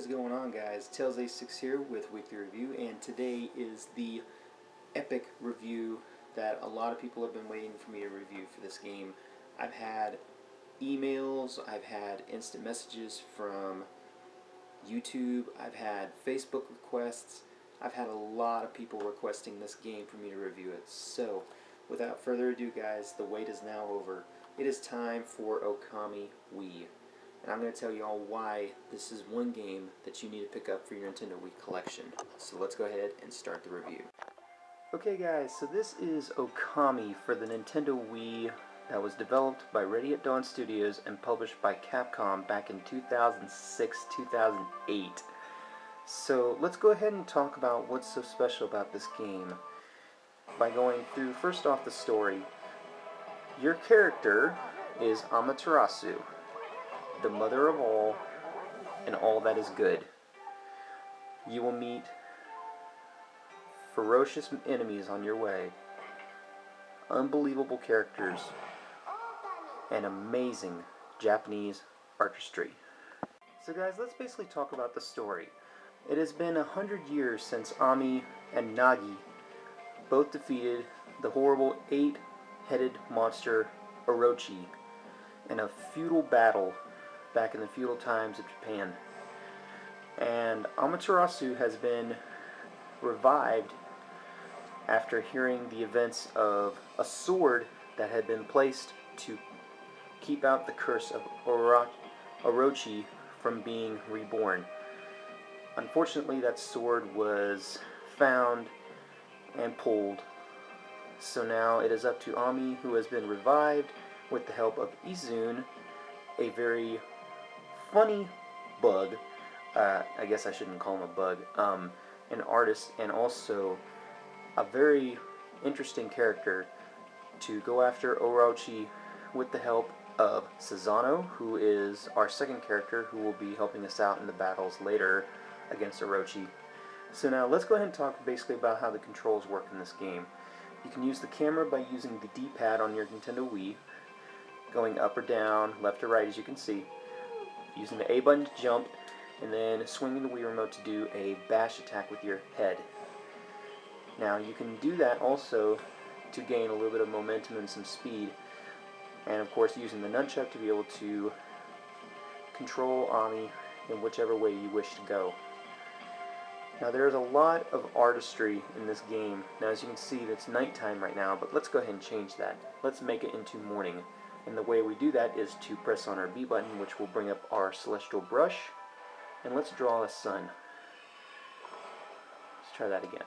is going on, guys? Tails86 here with Weekly Review, and today is the epic review that a lot of people have been waiting for me to review for this game. I've had emails, I've had instant messages from YouTube, I've had Facebook requests, I've had a lot of people requesting this game for me to review it. So, without further ado, guys, the wait is now over. It is time for Okami Wii. And I'm going to tell you all why this is one game that you need to pick up for your Nintendo Wii collection. So let's go ahead and start the review. Okay guys, so this is Okami for the Nintendo Wii that was developed by Ready at Dawn Studios and published by Capcom back in 2006-2008. So let's go ahead and talk about what's so special about this game by going through first off the story. Your character is Amaterasu, the mother of all and all that is good. You will meet ferocious enemies on your way, unbelievable characters, and amazing Japanese artistry. So guys, let's basically talk about the story. It has been 100 years since Ami and Nagi both defeated the horrible 8-headed monster Orochi in a feudal battle back in the feudal times of Japan. And Amaterasu has been revived after hearing the events of a sword that had been placed to keep out the curse of Orochi from being reborn. Unfortunately, that sword was found and pulled. So now it is up to Ami, who has been revived with the help of Izune, a very funny bug, I guess I shouldn't call him a bug, an artist, and also a very interesting character, to go after Orochi with the help of Susano, who is our second character who will be helping us out in the battles later against Orochi. So now let's go ahead and talk basically about how the controls work in this game. You can use the camera by using the D-pad on your Nintendo Wii, going up or down, left or right, as you can see, using the A button to jump, and then swinging the Wii remote to do a bash attack with your head. Now you can do that also to gain a little bit of momentum and some speed, and of course using the nunchuck to be able to control Ami in whichever way you wish to go. Now there's a lot of artistry in this game. Now as you can see, it's nighttime right now, but let's go ahead and change that. Let's make it into morning. And the way we do that is to press on our B button, which will bring up our celestial brush, and let's draw a sun. Let's try that again.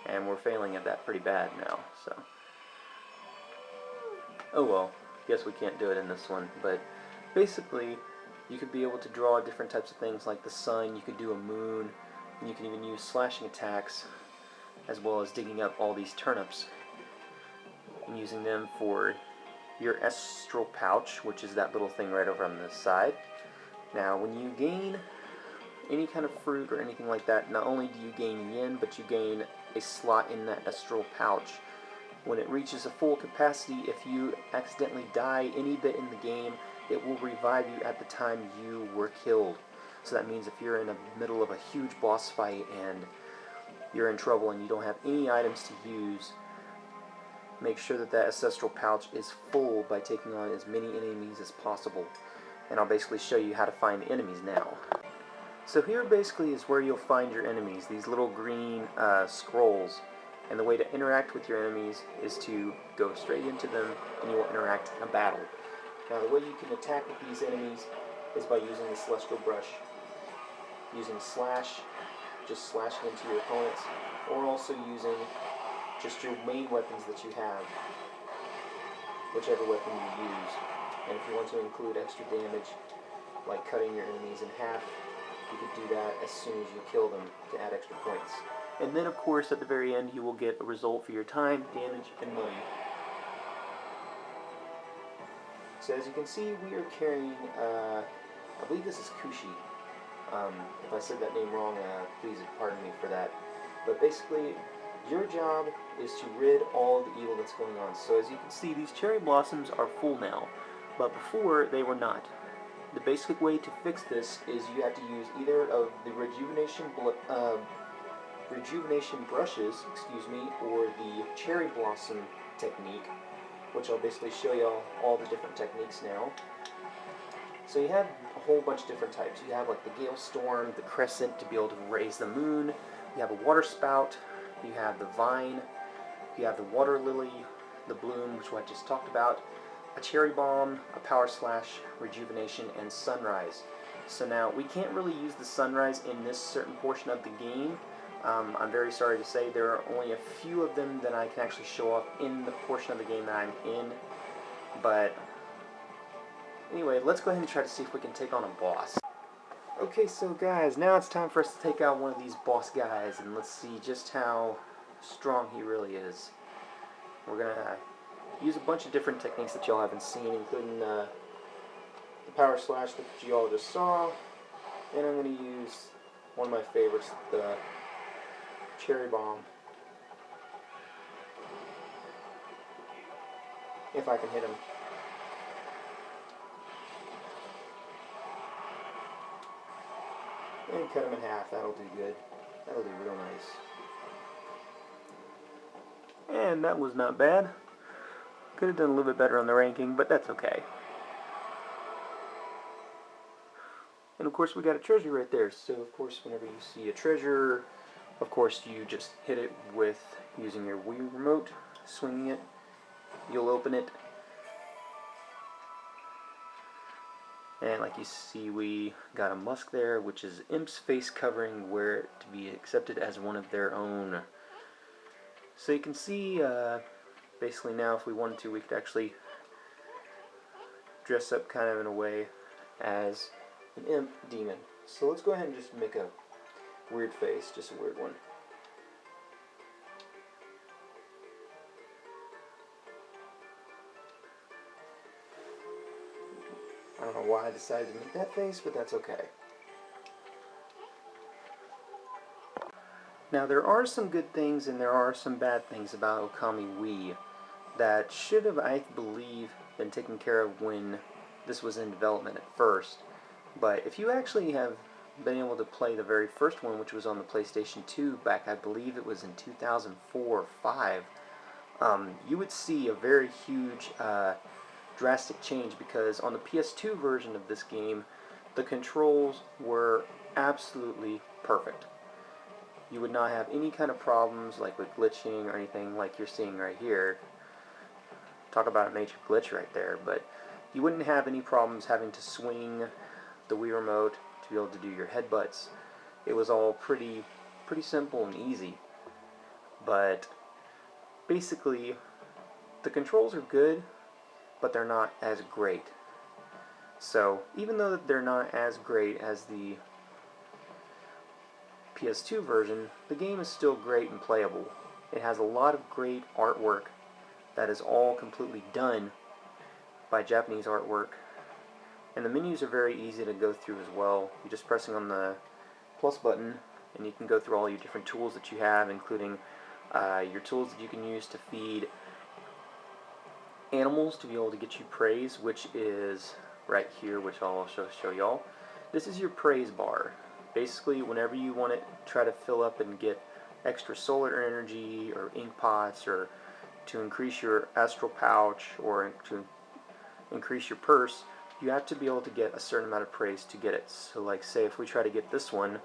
And we're failing at that pretty bad now, so. Oh well, guess we can't do it in this one, but basically you could be able to draw different types of things like the sun, you could do a moon, and you can even use slashing attacks, as well as digging up all these turnips and using them for your astral pouch, which is that little thing right over on this side. Now when you gain any kind of fruit or anything like that, not only do you gain yen, but you gain a slot in that astral pouch. When it reaches a full capacity, if you accidentally die any bit in the game, it will revive you at the time you were killed. So that means if you're in the middle of a huge boss fight and you're in trouble and you don't have any items to use, make sure that that ancestral pouch is full by taking on as many enemies as possible. And I'll basically show you how to find the enemies now. So here basically is where you'll find your enemies, these little green scrolls. And the way to interact with your enemies is to go straight into them and you will interact in a battle. Now the way you can attack with these enemies is by using the celestial brush, using slash, just slashing into your opponents, or also using just your main weapons that you have, whichever weapon you use. And if you want to include extra damage, like cutting your enemies in half, you can do that as soon as you kill them to add extra points. And then of course at the very end you will get a result for your time, damage, and money. So as you can see, we are carrying, I believe this is Kushi. If I said that name wrong, please pardon me for that. But basically, your job is to rid all the evil that's going on. So as you can see, these cherry blossoms are full now, but before they were not. the basic way to fix this is you have to use either of the rejuvenation brushes, or the cherry blossom technique, which I'll basically show you all the different techniques now. So you have a whole bunch of different types. You have like the gale storm, the crescent to be able to raise the moon. You have a water spout. You have the vine. You have the water lily, the bloom, which I just talked about, a cherry bomb, a power slash, rejuvenation, and sunrise. So now we can't really use the sunrise in this certain portion of the game. I'm very sorry to say there are only a few of them that I can actually show off in the portion of the game that I'm in. But anyway, let's go ahead and try to see if we can take on a boss. Okay, so guys, now it's time for us to take out one of these boss guys, and let's see just how strong he really is. We're going to use a bunch of different techniques that y'all haven't seen, including the power slash that you all just saw, and I'm going to use one of my favorites, the cherry bomb, if I can hit him. And cut him in half, that'll do good. That'll do real nice. And that was not bad. Could have done a little bit better on the ranking, but that's okay. And of course we got a treasure right there, so of course whenever you see a treasure, of course you just hit it with using your Wii remote, swinging it, you'll open it. And like you see, we got a musk there, which is Imp's face covering, where it to be accepted as one of their own. So you can see, basically now if we wanted to, we could actually dress up kind of in a way as an Imp demon. So let's go ahead and just make a weird face, just a weird one. I don't know why I decided to make that face, but that's okay. Now there are some good things and there are some bad things about Okami Wii that should have, I believe, been taken care of when this was in development at first. But if you actually have been able to play the very first one, which was on the PlayStation 2 back, I believe it was in 2004 or 5, you would see a very huge drastic change, because on the PS2 version of this game, the controls were absolutely perfect. You would not have any kind of problems like with glitching or anything like you're seeing right here. Talk about a major glitch right there, but you wouldn't have any problems having to swing the Wii remote to be able to do your headbutts. It was all pretty simple and easy. But basically, the controls are good, but they're not as great. So even though they're not as great as the PS2 version, the game is still great and playable. It has a lot of great artwork that is all completely done by Japanese artwork, and the menus are very easy to go through as well. You're just pressing on the plus button and you can go through all your different tools that you have, including your tools that you can use to feed animals to be able to get you praise, which is right here, which I'll also show y'all. This is your praise bar. Basically, whenever you want to try to fill up and get extra solar energy or ink pots, or to increase your astral pouch, or to increase your purse, you have to be able to get a certain amount of praise to get it. So like say if we try to get this one,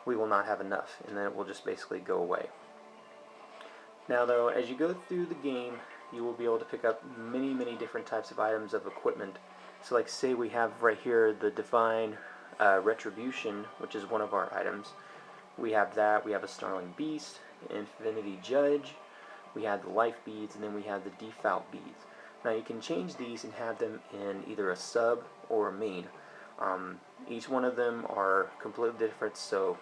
we will not have enough, and then it will just basically go away. Now though, as you go through the game, you will be able to pick up many different types of items of equipment. So like say we have right here the Divine Retribution, which is one of our items. We have that, we have a Snarling Beast, Infinity Judge, we have the Life Beads, and then we have the Default Beads. Now you can change these and have them in either a sub or a main. Each one of them are completely different, so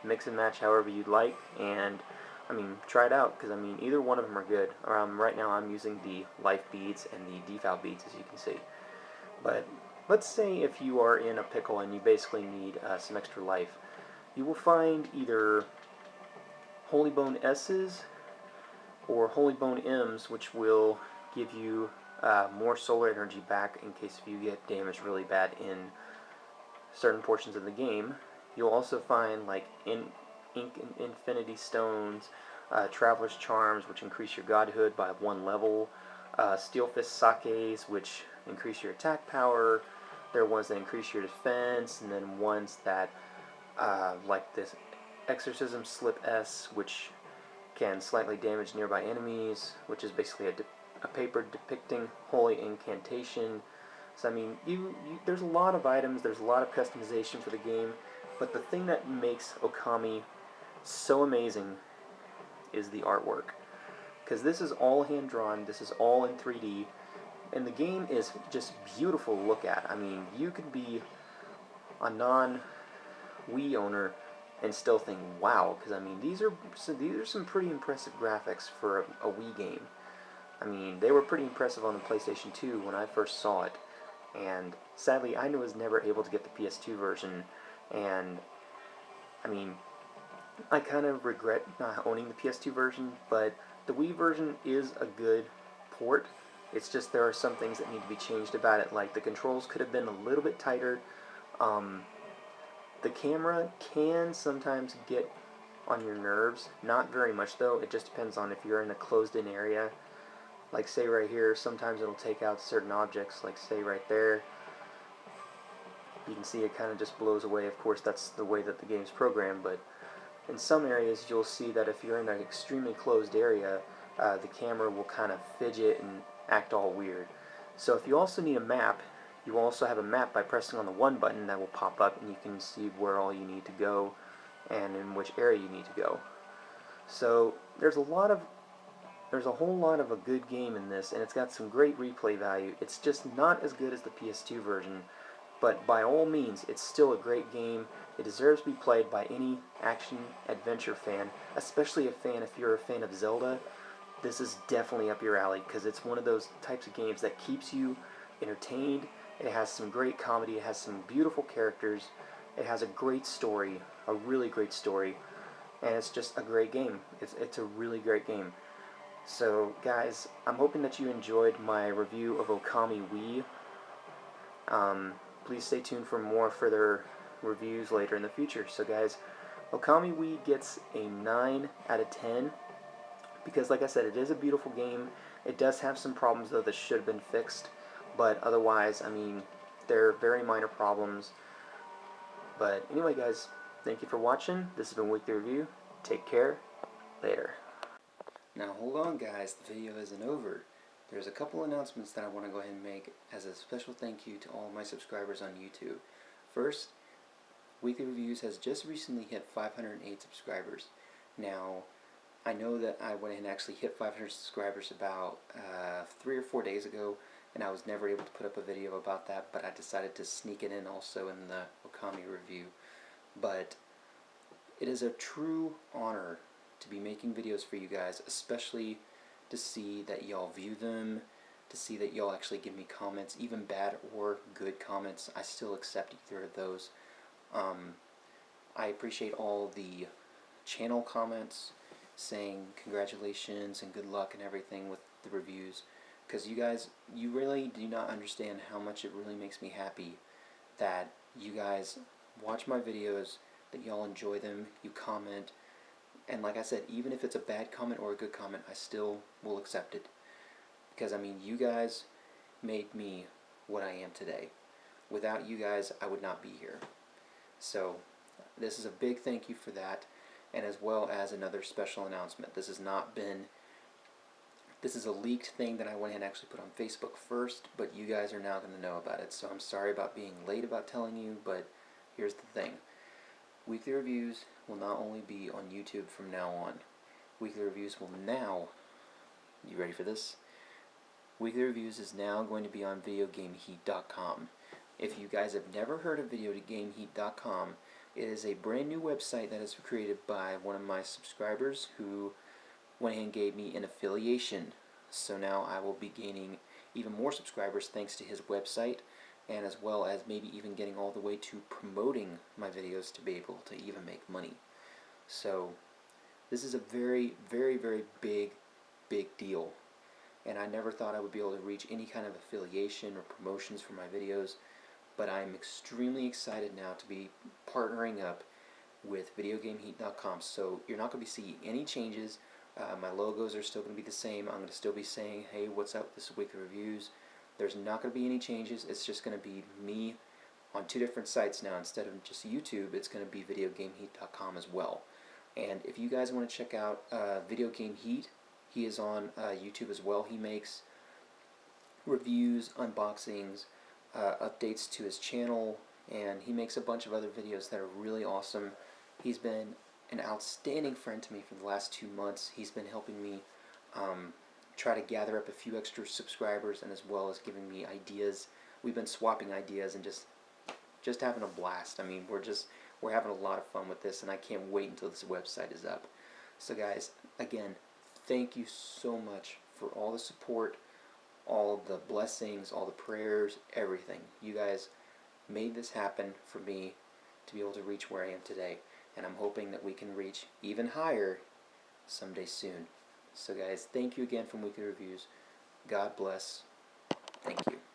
mix and match however you'd like, and I mean, try it out, because I mean, either one of them are good. Right now I'm using the Life Beads and the Default Beads, as you can see. But let's say if you are in a pickle and you basically need some extra life, you will find either Holy Bone S's or Holy Bone M's, which will give you more solar energy back in case if you get damaged really bad in certain portions of the game. You'll also find like ink and infinity stones, traveler's charms, which increase your godhood by 1 level, steel fist sakes, which increase your attack power. There are ones that increase your defense, and then ones that like this exorcism slip S, which can slightly damage nearby enemies, which is basically a paper depicting holy incantation. So I mean, there's a lot of items, there's a lot of customization for the game, but the thing that makes Okami so amazing is the artwork. Because this is all hand-drawn, this is all in 3D, and the game is just beautiful to look at. I mean, you could be a non-Wii owner and still think, wow, because I mean, these are some pretty impressive graphics for a Wii game. I mean, they were pretty impressive on the PlayStation 2 when I first saw it, and sadly, I was never able to get the PS2 version, and I mean, I kind of regret not owning the PS2 version, but the Wii version is a good port. It's just there are some things that need to be changed about it, like the controls could have been a little bit tighter. The camera can sometimes get on your nerves, not very much though, it just depends on if you're in a closed-in area. Like say right here, sometimes it'll take out certain objects, like say right there. You can see it kind of just blows away. Of course, that's the way that the game's programmed, but in some areas you'll see that if you're in an extremely closed area, the camera will kind of fidget and act all weird. So if you also need a map, you also have a map by pressing on the 1 button that will pop up, and you can see where all you need to go and in which area you need to go. So there's a whole lot of a good game in this, and it's got some great replay value. It's just not as good as the PS2 version, but by all means, it's still a great game. It deserves to be played by any action-adventure fan, especially if you're a fan of Zelda. This is definitely up your alley, because it's one of those types of games that keeps you entertained. It has some great comedy, it has some beautiful characters, it has a great story, a really great story, and it's just a great game. It's a really great game. So guys, I'm hoping that you enjoyed my review of Okami Wii. Please stay tuned for more further reviews later in the future. So guys, Okami Wii gets a 9 out of 10, because like I said, it is a beautiful game. It does have some problems though that should have been fixed, but otherwise, I mean, they're very minor problems. But anyway guys, thank you for watching. This has been Weekly Review. Take care. Later. Now hold on guys, the video isn't over. There's a couple announcements that I want to go ahead and make as a special thank you to all my subscribers on YouTube. First, Weekly Reviews has just recently hit 508 subscribers. Now, I know that I went ahead and actually hit 500 subscribers about 3 or 4 days ago, and I was never able to put up a video about that, but I decided to sneak it in also in the Okami review. But it is a true honor to be making videos for you guys, especially to see that y'all view them, to see that y'all actually give me comments, even bad or good comments. I still accept either of those. I appreciate all the channel comments saying congratulations and good luck and everything with the reviews, because you guys, you really do not understand how much it really makes me happy that you guys watch my videos, that y'all enjoy them, you comment, and like I said, even if it's a bad comment or a good comment, I still will accept it. Because, I mean, you guys made me what I am today. Without you guys, I would not be here. So, this is a big thank you for that, and as well as another special announcement. This is a leaked thing that I went ahead and actually put on Facebook first, but you guys are now going to know about it. So I'm sorry about being late about telling you, but here's the thing. Weekly Reviews will not only be on YouTube from now on. Weekly Reviews will now, you ready for this? Weekly Reviews is now going to be on videogameheat.com. If you guys have never heard of videogameheat.com, it is a brand new website that is created by one of my subscribers who went ahead and gave me an affiliation. So now I will be gaining even more subscribers thanks to his website, and as well as maybe even getting all the way to promoting my videos to be able to even make money. So this is a very, very, very big deal. and I never thought I would be able to reach any kind of affiliation or promotions for my videos, but I'm extremely excited now to be partnering up with VideoGameHeat.com. So you're not going to be seeing any changes. My logos are still going to be the same. I'm going to still be saying, hey, what's up, this is Weekly Reviews. There's not going to be any changes. It's just going to be me on 2 different sites now. Instead of just YouTube, it's going to be VideoGameHeat.com as well. And if you guys want to check out Video Game Heat, he is on YouTube as well. He makes reviews, unboxings, updates to his channel, and he makes a bunch of other videos that are really awesome. He's been an outstanding friend to me for the last 2 months. He's been helping me try to gather up a few extra subscribers, and as well as giving me ideas. We've been swapping ideas and just having a blast. I mean, we're having a lot of fun with this, and I can't wait until this website is up. So guys, again, thank you so much for all the support, all the blessings, all the prayers, everything. You guys made this happen for me to be able to reach where I am today, and I'm hoping that we can reach even higher someday soon. So guys, thank you again from Weekly Reviews. God bless. Thank you.